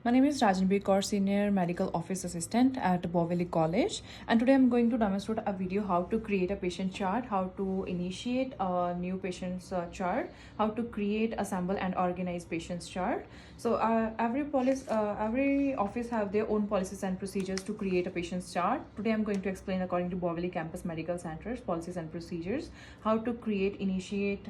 My name is Rajanbir Kaur, Senior Medical Office Assistant at Bovelli College, and today I'm going to demonstrate a video how to create a patient chart, how to initiate a new patient's chart, how to create, assemble, and organize patient's chart. So every office have their own policies and procedures to create a patient's chart. Today I'm going to explain according to Bovelli Campus Medical Center's policies and procedures how to create, initiate,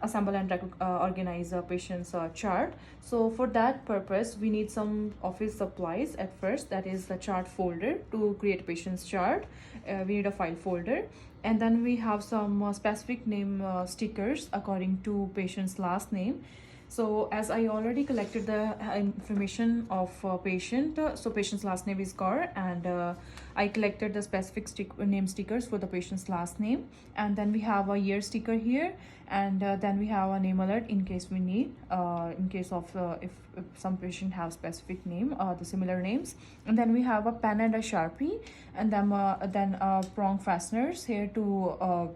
assemble and organize a patient's chart. So for that purpose we need some office supplies at first, that is the chart folder to create a patient's chart. We need a file folder, and then we have some specific name stickers according to patient's last name. So as I already collected the information of patient, so patient's last name is Kaur, and I collected the specific name stickers for the patient's last name, and then we have a year sticker here, and then we have a name alert in case we need, in case of if some patient have specific name, the similar names, and then we have a pen and a Sharpie, and then prong fasteners here to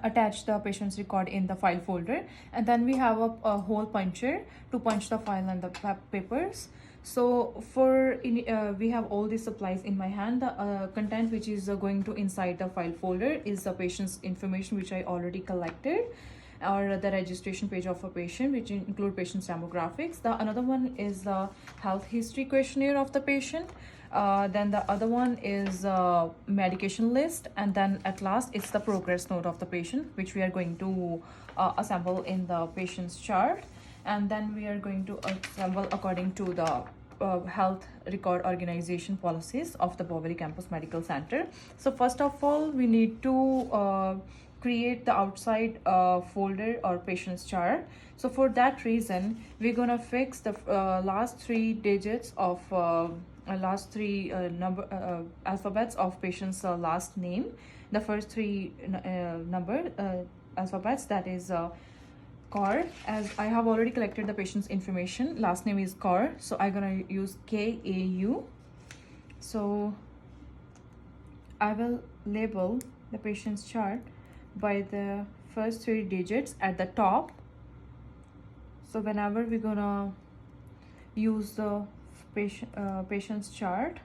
attach the patient's record in the file folder, and then we have a hole puncher to punch the file and the papers. So we have all these supplies in my hand. The content which is going to inside the file folder is the patient's information which I already collected, or the registration page of a patient, which include patient's demographics. The another one is the health history questionnaire of the patient. Then the other one is medication list, and then at last it's the progress note of the patient, which we are going to assemble in the patient's chart, and then we are going to assemble according to the health record organization policies of the Bovelli Campus Medical Center. So first of all, we need to create the outside folder or patient's chart. So for that reason, we're gonna fix the last three digits of last three alphabets of patient's last name. The first three alphabets, that is Kaur. As I have already collected the patient's information, last name is Kaur, so I'm gonna use KAU. So I will label the patient's chart by the first three digits at the top. So whenever we're gonna use the patient's chart,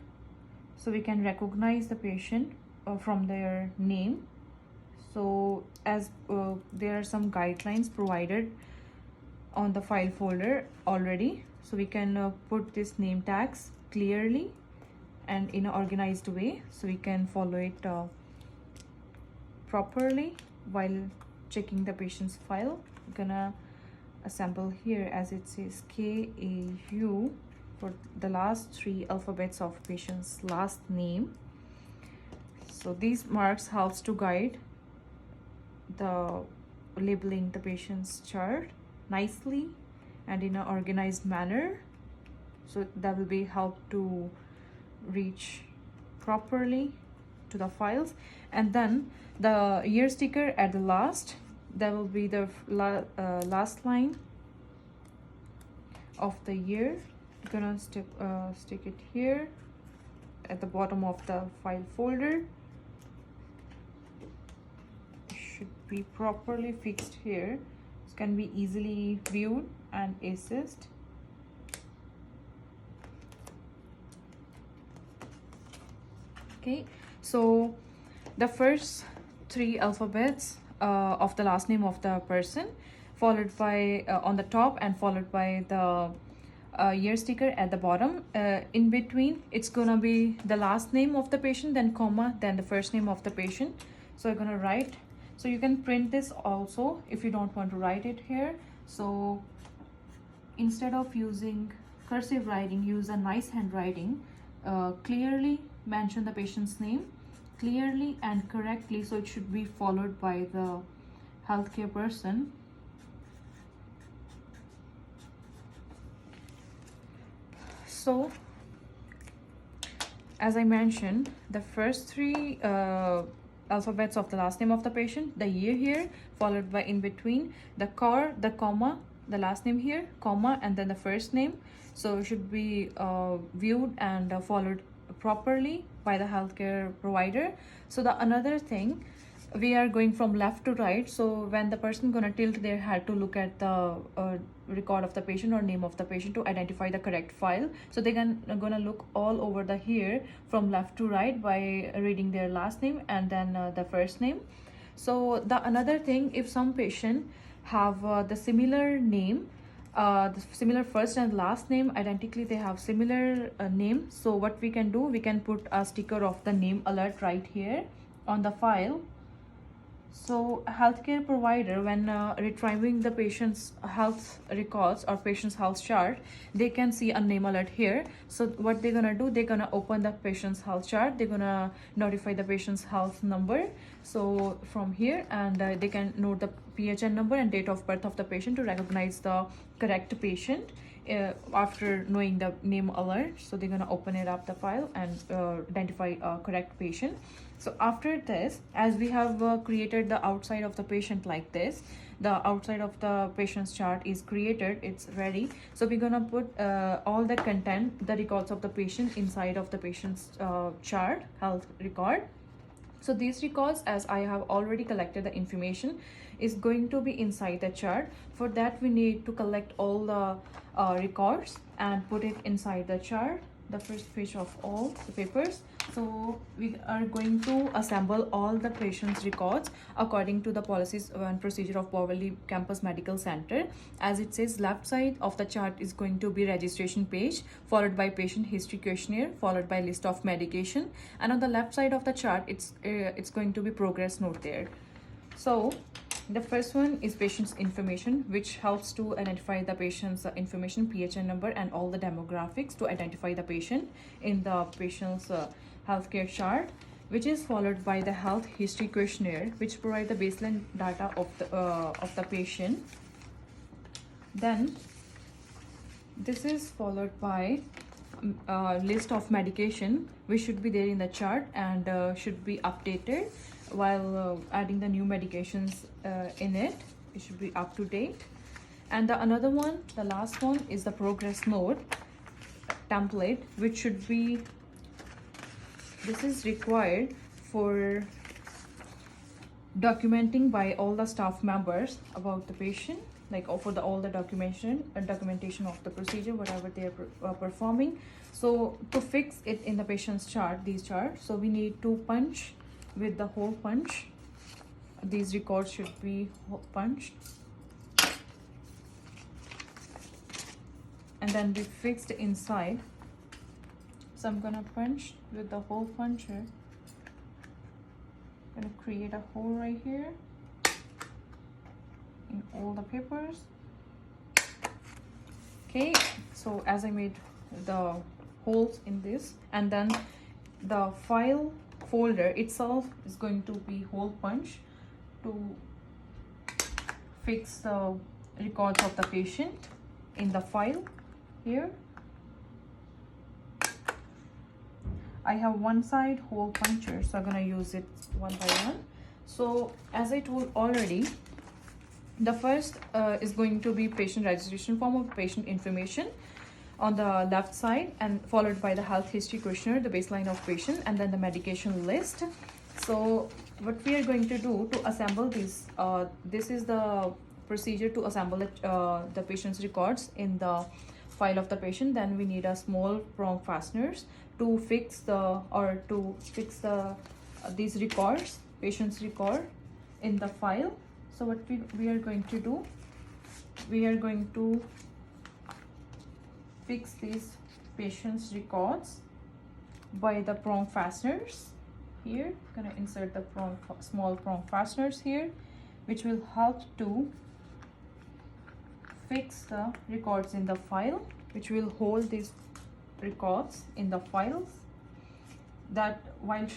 so we can recognize the patient from their name. So as there are some guidelines provided on the file folder already, so we can put this name tags clearly and in an organized way, so we can follow it properly while checking the patient's file. I'm gonna assemble here as it says KAU for the last three alphabets of patient's last name. So these marks helps to guide the labeling the patient's chart nicely and in an organized manner, so that will be help to reach properly to the files. And then the year sticker at the last, that will be the last line of the year. I'm gonna stick it here at the bottom of the file folder. It should be properly fixed here. It can be easily viewed and accessed. Okay, so the first three alphabets of the last name of the person, followed by on the top, and followed by the year sticker at the bottom. In between, it's gonna be the last name of the patient, then comma, then the first name of the patient. So I'm gonna write. So you can print this also if you don't want to write it here. So instead of using cursive writing, use a nice handwriting. Clearly mention the patient's name clearly and correctly, so it should be followed by the healthcare person. So as I mentioned, the first three alphabets of the last name of the patient, the year here, followed by in between the Kaur, the comma, the last name here, comma, and then the first name. So it should be viewed and followed properly by the healthcare provider. So the another thing, we are going from left to right, so when the person gonna tilt their head to look at the record of the patient or name of the patient to identify the correct file, so they gonna look all over the here from left to right by reading their last name and then the first name. So the another thing, if some patient have the similar name, the similar first and last name, identically they have similar name, so what we can do, we can put a sticker of the name alert right here on the file. So a healthcare provider, when retrieving the patient's health records or patient's health chart, they can see a name alert here. So what they're gonna do, they're gonna open the patient's health chart, they're gonna notify the patient's health number, so from here, and they can note the PHN number and date of birth of the patient to recognize the correct patient after knowing the name alert. So they're gonna open it up the file and identify a correct patient. So after this, as we have created the outside of the patient like this, the outside of the patient's chart is created, it's ready. So we're gonna put all the content, the records of the patient inside of the patient's chart, health record. So these records, as I have already collected the information, is going to be inside the chart. For that, we need to collect all the records and put it inside the chart, the first page of all the papers. So we are going to assemble all the patient's records according to the policies and procedure of Bowerly Campus Medical Center. As it says, left side of the chart is going to be registration page, followed by patient history questionnaire, followed by list of medication, and on the left side of the chart, it's going to be progress note there. So the first one is patient's information, which helps to identify the patient's information, PHN number, and all the demographics to identify the patient in the patient's healthcare chart, which is followed by the health history questionnaire, which provide the baseline data of the patient. Then this is followed by list of medication, which should be there in the chart and should be updated while adding the new medications in it. It should be up to date. And the another one, the last one, is the progress note template, which should be, this is required for documenting by all the staff members about the patient, like for the all the documentation of the procedure, whatever they are performing. So to fix it in the patient's chart, these charts, so we need to punch with the hole punch. These records should be punched, and then we fixed inside. So I'm gonna punch with the hole puncher. I'm gonna create a hole right here in all the papers. Okay, so as I made the holes in this, and then the file folder itself is going to be hole punch to fix the records of the patient in the file here. I have one side hole puncher, so I'm gonna use it one by one. So as I told already, the first is going to be patient registration form of patient information on the left side, and followed by the health history questionnaire, the baseline of patient, and then the medication list. So what we are going to do to assemble this, this is the procedure to assemble the patient's records in the file of the patient. Then we need a small prong fasteners to fix the these records, patient's record in the file. So what we are going to do, we are going to fix these patient's records by the prong fasteners here. Gonna insert the small prong fasteners here, which will help to fix the records in the file, which will hold these records in the files, that while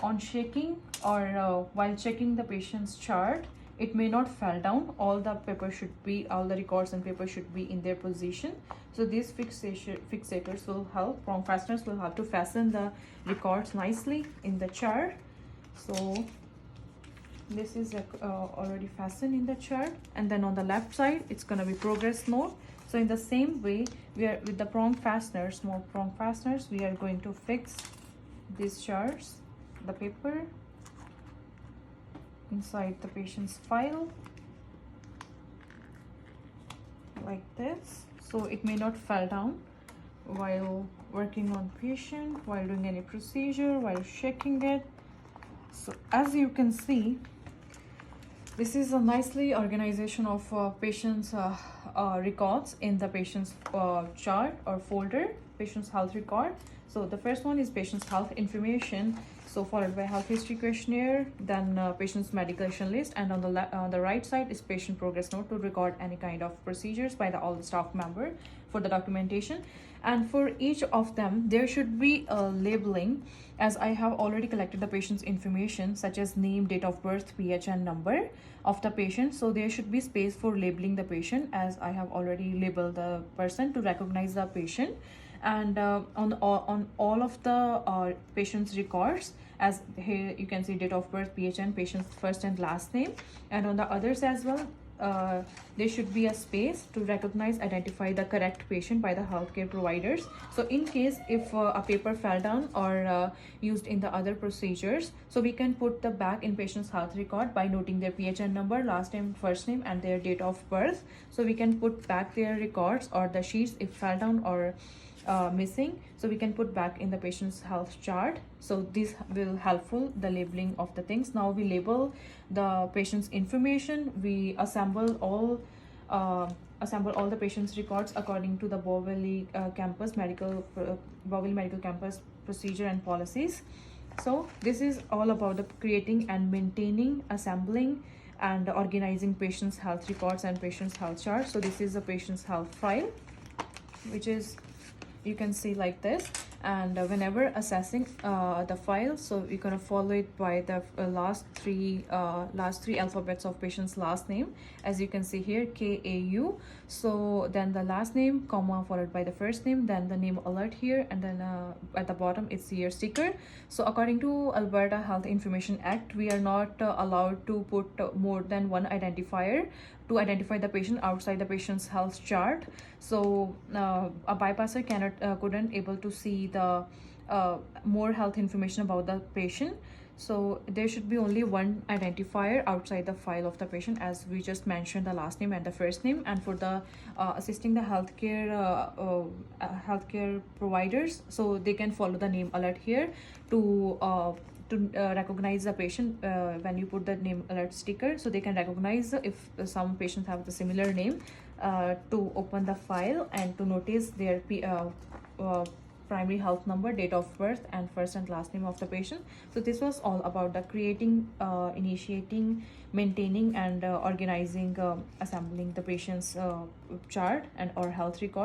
on shaking or while checking the patient's chart, it may not fall down. All the records and paper should be in their position. So these fixators will help, prong fasteners will help to fasten the records nicely in the chart. So this is already fastened in the chart, and then on the left side it's going to be progress note. So in the same way, we are with the prong fasteners, small prong fasteners, we are going to fix these charts, the paper, inside the patient's file like this, so it may not fall down while working on patient, while doing any procedure, while checking it. So as you can see, this is a nicely organization of patient's records in the patient's chart or folder, patient's health record. So the first one is patient's health information, so followed by health history questionnaire, then patient's medication list, and on the right side is patient progress note to record any kind of procedures by all the staff member for the documentation. And for each of them there should be a labeling, as I have already collected the patient's information such as name, date of birth, PHN number of the patient. So there should be space for labeling the patient, as I have already labeled the person to recognize the patient. And on all of the patient's records, as here you can see date of birth, PHN, patient's first and last name, and on the others as well, there should be a space to recognize, identify the correct patient by the healthcare providers. So in case if a paper fell down or used in the other procedures, so we can put the back in patient's health record by noting their PHN number, last name, first name, and their date of birth. So we can put back their records or the sheets if fell down or missing, so we can put back in the patient's health chart. So this will helpful the labeling of the things. Now we label the patient's information. We assemble all the patient's records according to the Bow Valley Medical Campus procedure and policies. So this is all about the creating and maintaining, assembling and organizing patient's health records and patient's health charts. So this is a patient's health file, which is, you can see like this. And whenever assessing the file, so we're gonna follow it by the last three alphabets of patient's last name, as you can see here, KAU. So then the last name, comma, followed by the first name, then the name alert here, and then at the bottom it's year sticker. So according to Alberta Health Information Act, we are not allowed to put more than one identifier to identify the patient outside the patient's health chart. So a bypasser couldn't able to see the more health information about the patient. So there should be only one identifier outside the file of the patient, as we just mentioned, the last name and the first name. And for the assisting the healthcare providers, so they can follow the name alert here to recognize the patient when you put the name alert sticker. So they can recognize if some patients have the similar name to open the file and to notice their primary health number, date of birth, and first and last name of the patient. So this was all about the creating, initiating, maintaining, and organizing, assembling the patient's chart and or health record.